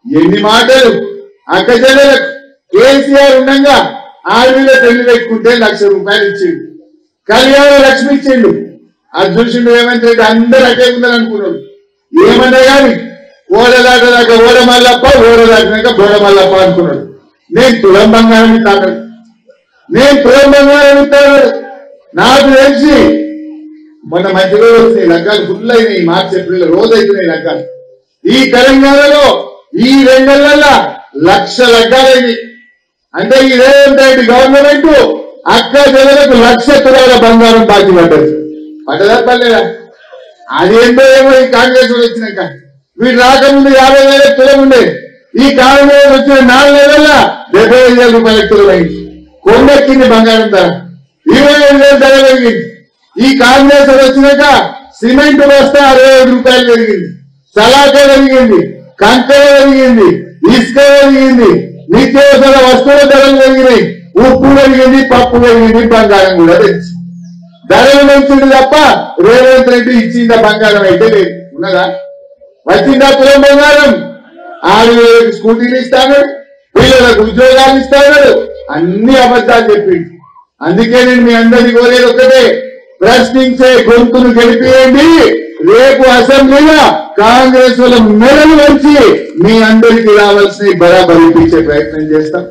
ఎన్ని మాటలు అక్క చెల్లెలకు కేసీఆర్ ఉండగా ఆడవిలో పెళ్లి పెట్టుకుంటే 1,00,000 రూపాయలు ఇచ్చిండు, కళ్యాణ లక్ష్మి ఇచ్చిండు. అది చూసిండు రేవంత్ రెడ్డి అందరూ అటే ఉందని అనుకున్నాడు. ఏమన్నా కానీ ఓడదాకా ఓడ మల్లప్ప, ఓడ దాటినాక బోడ మల్లప్ప అనుకున్నాడు. నేను తులం బంగారం ఇస్తాను, నేను తులం బంగారం ఇస్తాను. నాకు తెలిసి మొన్న మంచి రోజు వచ్చినాయి, లగ్గాలు ఫుల్ అయినాయి. మార్చి ఏప్రిల్ రోజు అవుతున్నాయి లగ్గాలు. ఈ తెలంగాణలో ఈ 2 నెలల్లో 1,00,000 లగ్గాలైంది. అంటే ఈ రేవంత్ రెడ్డి గవర్నమెంట్ అక్క జగలకు 1,00,000 తులాల బంగారం బాకీ పడ్డది. పడ్డదా పడలేదా? అదేంటో ఏమో ఈ కాంగ్రెస్ వచ్చినాక. వీడు రాకముందు 50,000 తులం ఉండే. ఈ కాంగ్రెస్ వచ్చిన 4 నెలల్లో 75,000 రూపాయల తులం అయింది. కొండెక్కింది బంగారం ధర, 25,000 ధర పెరిగింది. ఈ కాంగ్రెస్ వచ్చినాక సిమెంట్ బస్తా 65 రూపాయలు పెరిగింది, సలాక పెరిగింది, కంకర పెరిగింది, ఇసుక పెరిగింది, నిత్యావసర వస్తువుల ధరలు పెరిగినాయి, ఉప్పు పెరిగింది, పప్పు పెరిగింది, బంగారం కూడా పెరిగింది. ధరలు పెంచింది తప్ప రేవంత్ రెడ్డి ఇచ్చిందా బంగారం అయితే లేదు. ఉన్నదా? వచ్చిందా తులం బంగారం? 6,000 స్కూటీలు ఇస్తాడు, పిల్లలకు ఉద్యోగాలు ఇస్తాడు, అన్ని అబద్ధాలు చెప్పింది. అందుకే నేను మీ అందరినీ కోరేది ఒకటే, ప్రశ్నించే గొంతును గెలిపియండి. రేపు అసెంబ్లీలో కాంగ్రెస్ వాళ్ళ మెడలు వచ్చి మీ అందరికీ రావాల్సిన బరాబర్ ఇప్పించే ప్రయత్నం చేస్తాం.